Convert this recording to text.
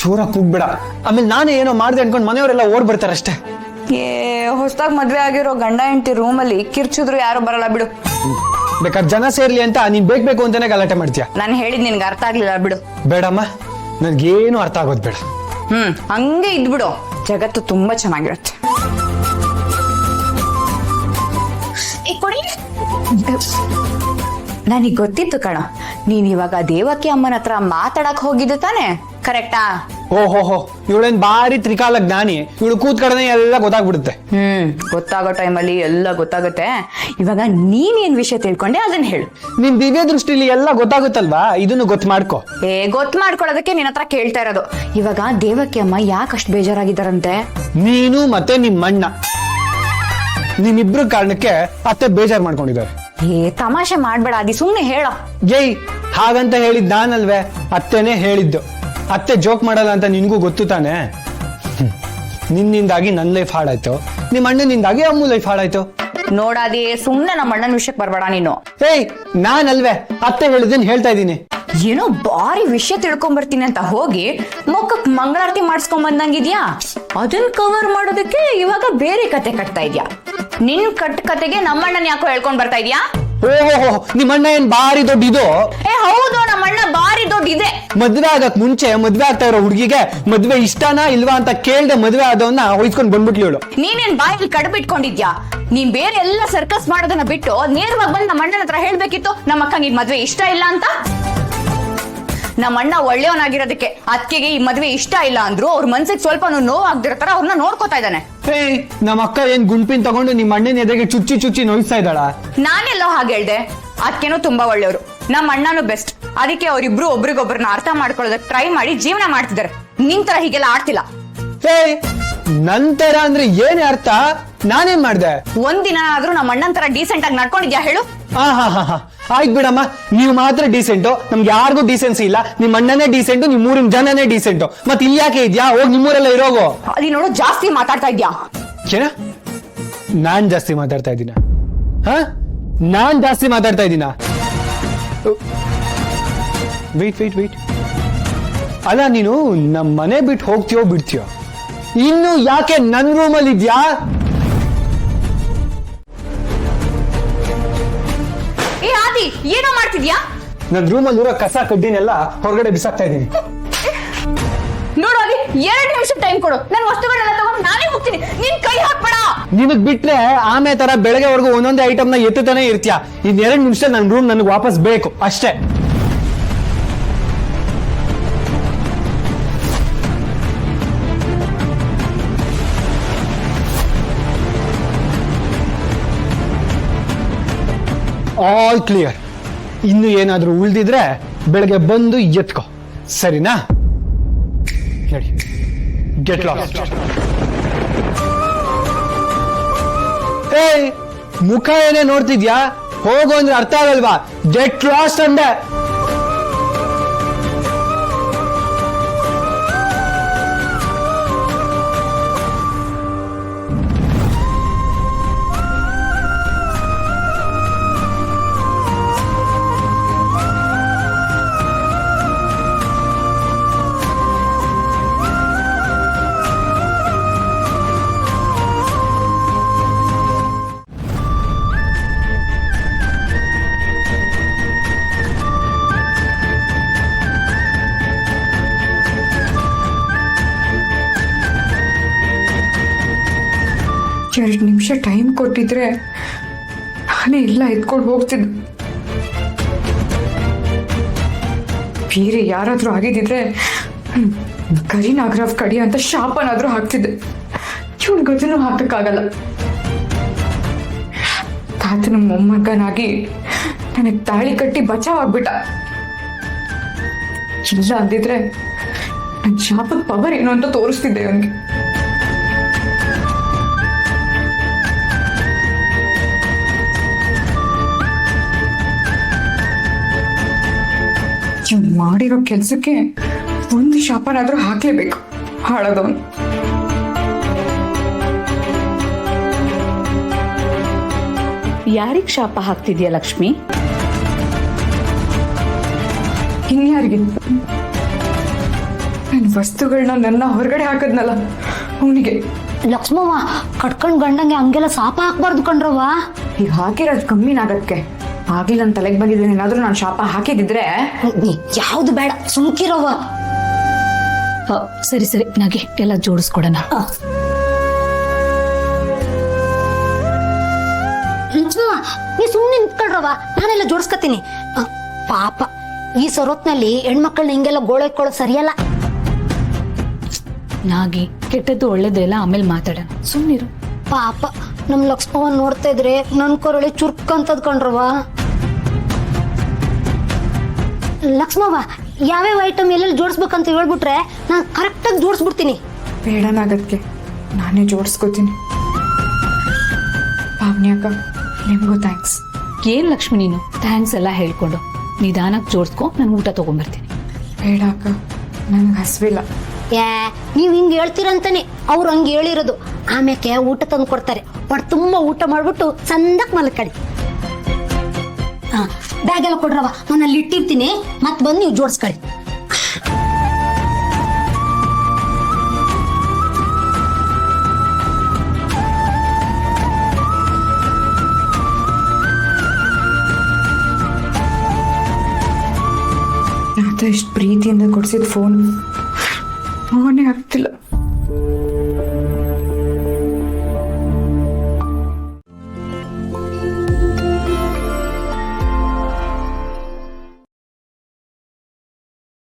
ಜೋರಾಗಿ ಕೂಗ್ಬೇಡ, ಆಮೇಲೆ ನಾನೇ ಏನೋ ಮಾಡ್ದೆ ಅನ್ಕೊಂಡು ಮನೆಯವರೆಲ್ಲ ಓಡ್ ಬರ್ತಾರಷ್ಟೇ. ಹೊಸದಾಗಿ ಮದ್ವೆ ಆಗಿರೋ ಗಂಡ ಹೆಂಡತಿ ರೂಮಲ್ಲಿ ಕಿರ್ಚಿದ್ರು ಯಾರು ಬರಲ್ಲ ಬಿಡು. ಬೇಕಾದ್ರೆ ಜನ ಸೇರ್ಲಿ ಅಂತ ನೀನ್ ಬೇಕು ಅಂತಾನೆ ಗಲಾಟೆ ಮಾಡ್ತೀಯ. ನಾನು ಹೇಳಿದ್ ನಿನ್ಗೆ ಅರ್ಥ ಆಗ್ಲಿಲ್ಲ ಬಿಡು. ಬೇಡಮ್ಮ, ನನ್ಗೇನು ಅರ್ಥ ಆಗೋದ್ ಬೇಡ. ಹಂಗೆ ಇದ್ಬಿಡು, ಜಗತ್ತು ತುಂಬಾ ಚೆನ್ನಾಗಿರುತ್ತೆ. ನನಗ್ ಗೊತ್ತಿತ್ತು ಕಣ, ನೀನ್ ಇವಾಗ ದೇವಕಿ ಅಮ್ಮನ ಹತ್ರ ಮಾತಾಡಕ್ ಹೋಗಿದ್ದು ತಾನೆ, ಕರೆಕ್ಟಾ? ಓಹೋ, ಇವಳೇನ್ ಬಾರಿ ತ್ರಿಕಾಲ ಜ್ಞಾನಿ. ಇವಳು ಕೂತ್ ಕಡೆನೆ ಎಲ್ಲ ಗೊತ್ತಾಗ್ಬಿಡುತ್ತೆ. ಗೊತ್ತಾಗೋ ಟೈಮಲ್ಲಿ ಎಲ್ಲ ಗೊತ್ತಾಗುತ್ತೆ. ಇವಾಗ ನೀನೇನ್ ವಿಷಯ ತಿಳ್ಕೊಂಡೆ ಅದನ್ನ ಹೇಳು. ನಿನ್ ದಿವ್ಯ ದೃಷ್ಟಿಲಿ ಎಲ್ಲ ಗೊತ್ತಾಗುತ್ತಲ್ವಾ, ಇದನ್ನು ಗೊತ್ತು ಮಾಡ್ಕೊ. ಗೊತ್ತು ಮಾಡ್ಕೊಳ್ಳೋದಕ್ಕೆ ನಿನ್ನ ಹತ್ರ ಕೇಳ್ತಾ ಇರೋದು. ಇವಾಗ ದೇವಕಿ ಅಮ್ಮ ಯಾಕಷ್ಟು ಬೇಜಾರಾಗಿದ್ದಾರಂತೆ? ನೀನು ಮತ್ತೆ ನಿಮ್ಮಣ್ಣ, ನಿಮ್ಮಿಬ್ರು ಕಾರಣಕ್ಕೆ ಅತ್ತೆ ಬೇಜಾರ್ ಮಾಡ್ಕೊಂಡಿದ್ದಾರೆ. ತಮಾಷೆ ಮಾಡ್ಬೇಡ ಅದಿ, ಸುಮ್ನೆ ಹೇಳ. ಹಾಗಂತ ಹೇಳಿದ್ ನಾನಲ್ವೇ, ಅತ್ತೆನೇ ಹೇಳಿದ್ದು. ಅತ್ತೆ ಜೋಕ್ ಮಾಡಲ್ಲ ಅಂತ ನಿನ್ಗೂ ಗೊತ್ತು ತಾನೆ. ನಿನ್ನಿಂದಾಗಿ ನನ್ ಲೈಫ್ ಹಾಳಾಯ್ತು, ನಿಮ್ ಅಣ್ಣನಿಂದಾಗಿ ಅಮ್ಮು ಲೈಫ್ ಹಾಳಾಯ್ತು. ನೋಡಾದಿ, ಸುಮ್ನೆ ನಮ್ಮ ಅಣ್ಣನ ವಿಷಯಕ್ಕೆ ಬರ್ಬೇಡ ನೀನು. ನಾನಲ್ವೇ, ಅತ್ತೆ ಹೇಳಿದ್ದೇನೆ ಹೇಳ್ತಾ ಇದ್ದೀನಿ. ಏನೋ ಬಾರಿ ವಿಷಯ ತಿಳ್ಕೊಂಬರ್ತೀನಿ ಅಂತ ಹೋಗಿ ಮುಖಕ್ ಮಂಗಳಾರತಿ ಮಾಡಿಸ್ಕೊಂಡ್ ಬಂದಂಗಿದ್ಯಾ. ಅದನ್ನ ಕವರ್ ಮಾಡೋದಕ್ಕೆ ಇವಾಗ ಬೇರೆ ಕತೆ ಕಟ್ತಾ ಇದ್ಯಾ. ನಿನ್ ಕತೆಗೆ ನಮ್ಮಣ್ಣನ್ ಯಾಕೋ ಹೇಳ್ಕೊಂಡ್ ಬರ್ತಾ ಇದ್ಯಾ? ಓಹೋ, ನಿಮ್ಮಣ್ಣ ಏನ್ ಬಾರಿ ದೊಡ್ಡ ಇದು? ಹೌದು, ನಮ್ಮಣ್ಣ ಬಾರಿ ದೊಡ್ಡ ಇದೆ. ಮದ್ವೆ ಆಗಕ್ ಮುಂಚೆ ಮದ್ವೆ ಆಗ್ತಾ ಇರೋ ಹುಡುಗಿಗೆ ಮದ್ವೆ ಇಷ್ಟನಾ ಇಲ್ವಾ ಅಂತ ಕೇಳ್ದೆ ಮದ್ವೆ ಆದವನ್ನ ಹೊಯ್ಸ್ಕೊಂಡ್ ಬಂದ್ಬಿಟ್ಲು. ನೀನೇನ್ ಬಾಯಲ್ಲಿ ಕಡ್ಬಿಟ್ಕೊಂಡಿದ್ಯಾ? ನೀನ್ ಬೇರೆ ಎಲ್ಲ ಸರ್ಕಸ್ ಮಾಡೋದನ್ನ ಬಿಟ್ಟು ನೇರವಾಗಿ ಬಂದು ನಮ್ಮ ಅಣ್ಣನ ಹತ್ರ ಹೇಳ್ಬೇಕಿತ್ತು, ನಮ್ಮ ಅಕ್ಕಂಗೆ ಈ ಮದ್ವೆ ಇಷ್ಟ ಇಲ್ಲ ಅಂತ. ನಮ್ಮ ಅಣ್ಣ ಒಳ್ಳೆಯವನಾಗಿರೋದಕ್ಕೆ ಅತ್ತಿಗೆ ಈ ಮದ್ವೆ ಇಷ್ಟ ಇಲ್ಲ ಅಂದ್ರು ಅವ್ರ ಮನ್ಸಿಗೆ ಸ್ವಲ್ಪ ನೋವಾಗ್ದಿರೋ ತರ ಅವ್ರನ್ನ ನೋಡ್ಕೋತಾ ಇದ್ದಾನೆ. ನಮ್ಮ ಅಕ್ಕ ಏನ್ ಗುಂಪಿನ್ ತಗೊಂಡು ನಿಮ್ಮ ಅಣ್ಣನ ಎದೆಗೆ ಚುಚ್ಚಿ ನೋಯಿಸ್ತಾ ಇದ್ದಾಳ? ನಾನೆಲ್ಲೋ ಹಾಗೆ ಹೇಳ್ದೆ. ಅತ್ತಿಗೆನೂ ತುಂಬಾ ಒಳ್ಳೆಯವರು, ನಮ್ಮ ಅಣ್ಣನೂ ಬೆಸ್ಟ್. ಅದಕ್ಕೆ ಅವ್ರಿಬ್ರು ಒಬ್ರಿಗೊಬ್ರನ್ನ ಅರ್ಥ ಮಾಡ್ಕೊಳ್ಳೋದಕ್ಕೆ ಟ್ರೈ ಮಾಡಿ ಜೀವನ ಮಾಡ್ತಿದ್ದಾರೆ. ನಿನ್ ತರ ಹೀಗೆಲ್ಲ ಆಡ್ತಿಲ್ಲ. ನಂತರ ಅಂದ್ರೆ ಏನೇ ಅರ್ಥ? ನಾನೇನ್ ಮಾಡ್ದೆ? ಒಂದಿನ ಆದ್ರೂ ನಮ್ಮ ಅಣ್ಣನ್ ತರ ಡೀಸೆಂಟ್ ಆಗಿ ನಡ್ಕೊಂಡಿದ್ಯಾ ಹೇಳು? ಆಯ್ತು ಬಿಡಮ್ಮ, ನೀವು ಮಾತ್ರ ಡೀಸೆಂಟು, ನಮ್ಗೆ ಯಾರಿಗೂ ಡೀಸೆನ್ಸಿ ಇಲ್ಲ. ನಿಮ್ ಅಣ್ಣನೇ ಡೀಸೆಂಟು, ನಿಮ್ ಊರಿನ ಜನನೇ ಡೀಸೆಂಟು. ಮತ್ ಇಲ್ಲಿ ಯಾಕೆ ಇದ್ಯಾ? ಹೋಗಿ ನಿಮ್ಮೂರೆಲ್ಲ ಇರೋಗು. ಅದಿ ನೋಡು, ಜಾಸ್ತಿ ಮಾತಾಡ್ತಾ ಇದ್ಯಾ. ನಾನ್ ಜಾಸ್ತಿ ಮಾತಾಡ್ತಾ ಇದ್ದೀನ? ನಾನ್ ಜಾಸ್ತಿ ಮಾತಾಡ್ತಾ ಇದ್ದೀನ? ವೇಟ್, ಅಲ್ಲ, ನೀನು ನಮ್ ಮನೆ ಬಿಟ್ಟು ಹೋಗ್ತೀಯೋ ಬಿಡ್ತೀಯೋ? ಇನ್ನು ಯಾಕೆ ನನ್ ರೂಮಲ್ಲಿ ಇದ್ಯಾ? ಆದಿ, ಏನೋ ಮಾಡ್ತಿದ್ಯಾ? ನನ್ ರೂಮಲ್ಲಿರೋ ಕಸ ಕಡ್ಡಿನೆಲ್ಲ ಹೊರಗಡೆ ಬಿಸಾಕ್ತಾ ಇದ್ದೀನಿ. ನೋಡು ಆದಿ, 2 ನಿಮಿಷ ಟೈಮ್ ಕೊಡು, ನನ್ ವಸ್ತುಗಳನ್ನೆಲ್ಲ ತಗೊಂಡು ನಾನೇ ಹೋಗ್ತೀನಿ. ನೀನ್ ಕೈ ಹಾಕ್ಬೇಡ. ನಿನಗ್ ಬಿಟ್ರೆ ಆಮೆ ತರ ಬೆಳಗ್ಗೆವರೆಗೂ ಒಂದೊಂದೇ ಐಟಮ್ ನ ಎತ್ತುತ್ತಾನೆ ಇರ್ತೀಯ. ಇನ್ 2 ನಿಮಿಷ ನನ್ ರೂಮ್ ನನಗೆ ವಾಪಸ್ ಬೇಕು ಅಷ್ಟೇ. All clear. ಇನ್ನು ಏನಾದ್ರೂ ಉಳಿದಿದ್ರೆ ಬೆಳಗ್ಗೆ ಬಂದು ಎತ್ಕೋ, ಸರಿನಾ? ಹೇಳಿ, ಗೆಟ್ ಲಾಸ್ಟ್. ಮುಖ ಏನೇ ನೋಡ್ತಿದ್ಯಾ? ಹೋಗು ಅಂದ್ರೆ ಅರ್ಥ ಆಗಲ್ವಾ? ಗೆಟ್ ಲಾಸ್ಟ್ ಅಂದೆ. ಎರಡು ನಿಮಿಷ ಟೈಮ್ ಕೊಟ್ಟಿದ್ರೆ ನಾನೇ ಎಲ್ಲ ಎತ್ಕೊಂಡು ಹೋಗ್ತಿದ್ದೆ. ಬೇರೆ ಯಾರಾದ್ರೂ ಆಗಿದ್ದಿದ್ರೆ ಕರಿನಾಗರಾವ್ ಕಡಿ ಅಂತ ಶಾಪನಾದ್ರೂ ಹಾಕ್ತಿದ್ದೆ. ಇವನ್ ಗದನು ಹಾಕಕ್ಕಾಗಲ್ಲ. ತಾತನ ಮೊಮ್ಮಗನಾಗಿ ನನಗೆ ತಾಳಿ ಕಟ್ಟಿ ಬಚಾವ್ ಆಗ್ಬಿಟ್ಟ. ಇಲ್ಲ ಅಂದಿದ್ರೆ ನನ್ನ ಶಾಪದ ಪವರ್ ಏನು ಅಂತ ತೋರಿಸ್ತಿದ್ದೆ ಅವನಿಗೆ. ಇವ್ನು ಮಾಡಿರೋ ಕೆಲ್ಸಕ್ಕೆ ಒಂದು ಶಾಪನಾದ್ರೂ ಹಾಕ್ಲೇಬೇಕು. ಹಾಳದವನು. ಯಾರಿಗ್ ಶಾಪ ಹಾಕ್ತಿದ್ಯಾ ಲಕ್ಷ್ಮಿ? ಇನ್ಯಾರಿಗೆ? ನನ್ನ ವಸ್ತುಗಳನ್ನ ನನ್ನ ಹೊರಗಡೆ ಹಾಕದ್ನಲ್ಲ ಅವನಿಗೆ. ಲಕ್ಷ್ಮವ್ವ ಕಟ್ಕೊಂಡ್ ಗಂಡಂಗೆ ಹಂಗೆಲ್ಲ ಶಾಪ ಹಾಕ್ಬಾರ್ದು ಕಣ್ರವ್ವ. ಈಗ ಹಾಕಿರೋದು ಕಮ್ಮಿನಾಗಕ್ಕೆ ಆಗ್ಲಿ ನನ್ನ ತಲೆಗೆ ಬಂದಿದ್ದೇನೆ. ಏನಾದ್ರೂ ನಾನು ಶಾಪ ಹಾಕಿದಿದ್ರೆ ಯಾವ್ದು ಬೇಡ ಸುಮ್ಕಿರವ್ವ. ಸರಿ ಸರಿ ನಾಗೆ ಎಲ್ಲ ಜೋಡಿಸ್ಕೊಡೋಣ. ಲಕ್ಷ್ಮವ್ವ ನೀ ಸುಮ್ನೆ ನಿಂತ್ಕೊಳ್ರವ್ವ, ನಾನೆಲ್ಲ ಜೋಡಿಸ್ಕತೀನಿ. ಪಾಪ ಈ ಸೊರೊತ್ನಲ್ಲಿ ಹೆಣ್ಮಕ್ಳನ್ನ ಹಿಂಗೆಲ್ಲ ಗೋಳೈಕೊಳ್ಳೋದು ಸರಿಯಲ್ಲ. ನಾಗಿ ಕೆಟ್ಟದ್ದು ಒಳ್ಳೇದು ಎಲ್ಲ ಆಮೇಲೆ ಮಾತಾಡೋಣ, ಸುಮ್ಮನಿರು. ಪಾಪ ನಮ್ ಲಕ್ಷ್ಮವ್ವ ನೋಡ್ತಾ ಇದ್ರೆ ನನ್ ಕೊರಳಿ ಚುರ್ಕಂತದ್ ಕಣ್ರವ್ವ. ಲಕ್ಷ್ಮವ್ವ ಯಾವ್ಯಾವ ಐಟಮ್ ಎಲ್ಲೆಲ್ಲಿ ಜೋಡಿಸ್ಬೇಕಂತ ಹೇಳ್ಬಿಟ್ರೆ ನಾನು ಕರೆಕ್ಟಾಗಿ ಜೋಡಿಸ್ಬಿಡ್ತೀನಿ. ಬೇಡನಾಗಕ್ಕೆ ನಾನೇ ಜೋಡಿಸ್ಕೋತೀನಿ. ಪಾವನಿ ಅಕ್ಕ ನಿಮಗೂ ಥ್ಯಾಂಕ್ಸ್. ಏನ್ ಲಕ್ಷ್ಮಿ ನೀನು ಥ್ಯಾಂಕ್ಸ್ ಎಲ್ಲ ಹೇಳ್ಕೊಂಡು ನಿಧಾನಕ್ಕೆ ಜೋಡಿಸ್ಕೊ, ನಾನು ಊಟ ತಗೊಂಡ್ಬರ್ತೀನಿ. ಬೇಡ ಅಕ್ಕ ನನ್ಗೆ ಹಸ್ವಿಲ್ಲ. ನೀವ್ ಹಿಂಗ್ ಹೇಳ್ತೀರಂತಾನೆ ಅವ್ರು ಹಂಗೆ ಹೇಳಿರೋದು. ಆಮ್ಯಾಕೆ ಊಟ ತಂದು ಕೊಡ್ತಾರೆ, ಹೊಟ್ಟೆ ತುಂಬಾ ಊಟ ಮಾಡ್ಬಿಟ್ಟು ಚಂದಕ್ ಮಲ್ಕಡಿ. ಬ್ಯಾಗ್ ಎಲ್ಲ ಕೊಡ್ರವ, ನಾನು ಅಲ್ಲಿ ಇಟ್ಟಿರ್ತೀನಿ, ಮತ್ ಬಂದು ನೀವು ಜೋಡಿಸ್ಕೊಳ್ಳಿ. ಯಾವ್ದೋ ಇಷ್ಟು ಪ್ರೀತಿಯಿಂದ ಕೊಡ್ಸಿದ ಫೋನ್ ಅವನೇ ಆಗ್ತಿಲ್ಲ.